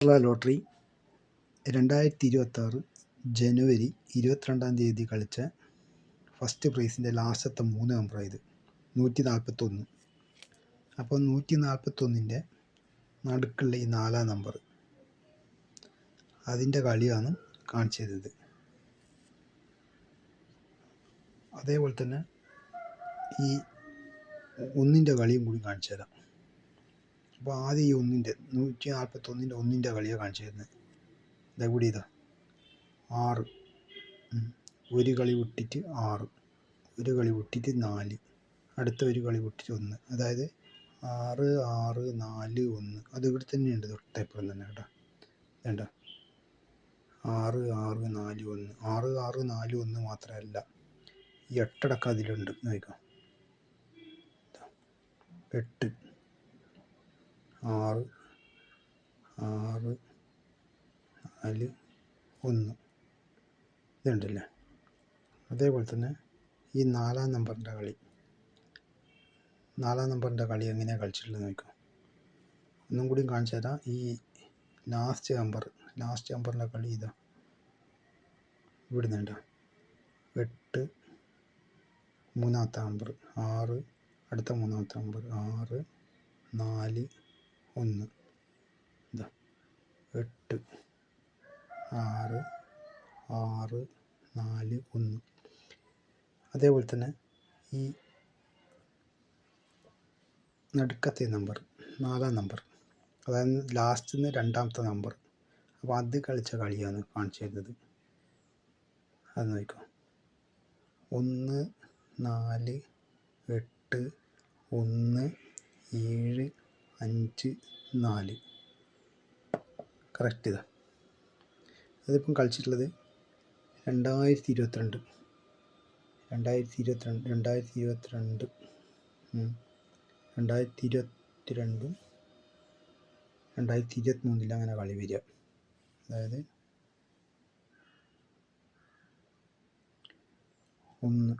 Kerala lottery 2026 ജനുവരി 22-ാം തീയതി കളിച്ച first പ്രൈസിൻ്റെ ലാസ്റ്റത്തെ 3 നമ്പറാണ് ഇത്. 141. അപ്പോൾ 141ൻ്റെ നടുക്കുള്ള ഈ 4-ാം നമ്പർ, അതിൻ്റെ കളിയാണ് കാണിച്ചു തരുന്നത്. അതേപോലെ തന്നെ ഈ 1ൻ്റെ കളിയും കൂടി കാണിച്ചു തരാം. അപ്പോൾ ആദ്യം ഈ 141ൻ്റെ 1ൻ്റെ കളിയാണ് കാണിച്ചു തരുന്നത്. ഇതെവിടെ ഇതാ 6, ഒരു കളി വിട്ടിട്ട് 6, ഒരു കളി വിട്ടിട്ട് 4, അടുത്ത ഒരു കളി വിട്ടിട്ട് 1, അതായത് 6, 6, 4, 1. അത് ഇവിടെ തന്നെയുണ്ട്, തൊട്ടപ്പുറം തന്നെ കേട്ടോ. വേണ്ട 6, 6, 4, 1. 6, 6, 4, 1 മാത്രമല്ല, ഈ 8 അടക്കം അതിലുണ്ട്. നോക്കാം, 8, 6, 6, 4, 1 ഇതുണ്ടല്ലേ. അതേപോലെ തന്നെ ഈ 4-ാം നമ്പറിൻ്റെ കളി, 4-ാം നമ്പറിൻ്റെ കളി എങ്ങനെയാണ് കളിച്ചിട്ടുള്ളത് നോക്കാം. ഒന്നും കൂടി കാണിച്ചു തരാം. ഈ ലാസ്റ്റ് നമ്പറിൻ്റെ കളി ഇതാ ഇവിടുന്നുണ്ട്. 8, മൂന്നാമത്തെ നമ്പർ 6, അടുത്ത മൂന്നാമത്തെ നമ്പർ 6, 4, 1. ഇതാ 8, 6, 6, 4, 1. അതേപോലെ തന്നെ ഈ നടുക്കത്തെ നമ്പർ, 4-ാം നമ്പർ, അതായത് ലാസ്റ്റിൽ നിന്ന് 2-ാമത്തെ നമ്പർ. അപ്പോൾ അത് കളിച്ച കളിയാണ് കാണിച്ചു തരുന്നത്. അത് നോക്കാം. 1, 4, 8, 1, 7, 5, 4. കറക്റ്റ് ഇതാ. അതിപ്പം കളിച്ചിട്ടുള്ളത് 2022 2023 അങ്ങനെ കളി വരിക. അതായത് 1,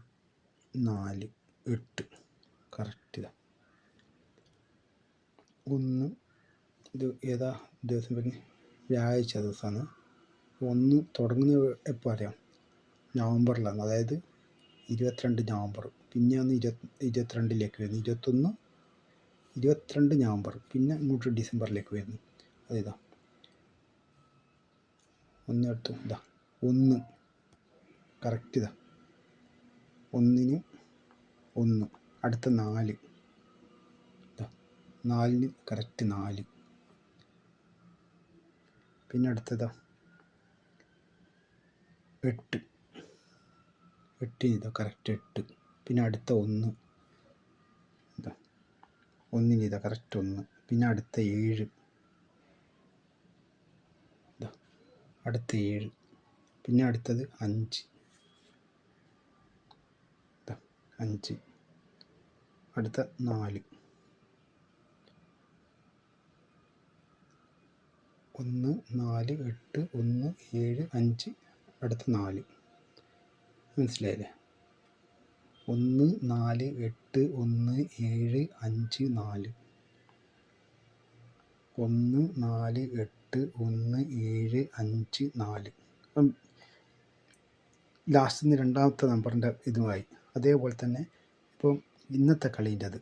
4, 8 കറക്റ്റ് ഇതാ. 1 ഇത് ഏതാ ദിവസം പിന്നെ വ്യാഴാഴ്ച ദിവസമാണ്. 1 തുടങ്ങുന്നത് എപ്പോൾ അറിയാം? നവംബറിലാണ്, അതായത് 22 നവംബർ. പിന്നെയാണ് 22ലേക്ക് വരുന്നത്. 21, 22 നവംബർ, പിന്നെ ഇങ്ങോട്ട് ഡിസംബറിലേക്ക് വരുന്നു. അതിതാ 1, 8 ഇതാ 1 കറക്റ്റ് ഇതാ. 1-ന് 1, അടുത്ത 4 ഇതാ, 4-ന് കറക്റ്റ് 4. പിന്നെ അടുത്തതാ 8, 8-ന് ഇതാ കറക്റ്റ് 8. പിന്നെ അടുത്ത 1 ഇതാ, 1-ന് ഇതാ കറക്റ്റ് 1. പിന്നെ അടുത്ത 7 ഇതാ, അടുത്ത 7. പിന്നെ അടുത്തത് 5 ഇതാ 5. അടുത്ത 4, 1, 4, 8, 1, 7, 5, അടുത്ത 4. മനസ്സിലായില്ലേ? 1, 4, 8, 1, 7, 5, 4. 1, 4, 8, 1, 7, 5, 4. അപ്പം ലാസ്റ്റിൽ നിന്ന് 2-ാമത്തെ നമ്പറിൻ്റെ ഇതുമായി. അതേപോലെ തന്നെ ഇപ്പം ഇന്നത്തെ കളീൻ്റെ അത്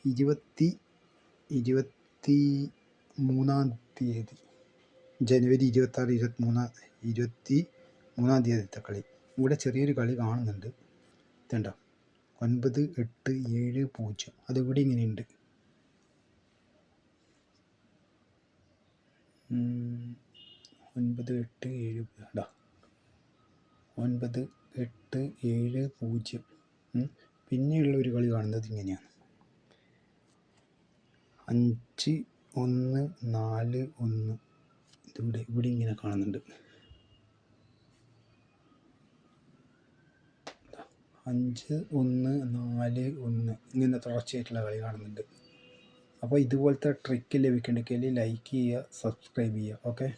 23-ാം തീയതി ജനുവരി 26, 23-ാം തീയതിത്തെ കളി. ഇവിടെ ചെറിയൊരു കളി കാണുന്നുണ്ട്. ഇതുണ്ടോ 9, 8, 7, 0. അതിവിടെ ഇങ്ങനെയുണ്ട്. 9, 8, 7 ഇടാ 9, 8, 7, 0. പിന്നെയുള്ള ഒരു കളി കാണുന്നത് ഇങ്ങനെയാണ്. 5, 1, 4, 1. ഇവിടെ ഇങ്ങനെ കാണുന്നുണ്ട്. 5, 1, 4, 1 ഇങ്ങനെ തുടർച്ചയായിട്ടുള്ള കളി കാണുന്നുണ്ട്. അപ്പോൾ ഇതുപോലത്തെ ട്രിക്ക് ലഭിക്കണമെങ്കിൽ ലൈക്ക് ചെയ്യുക, സബ്സ്ക്രൈബ് ചെയ്യുക. ഓക്കെ.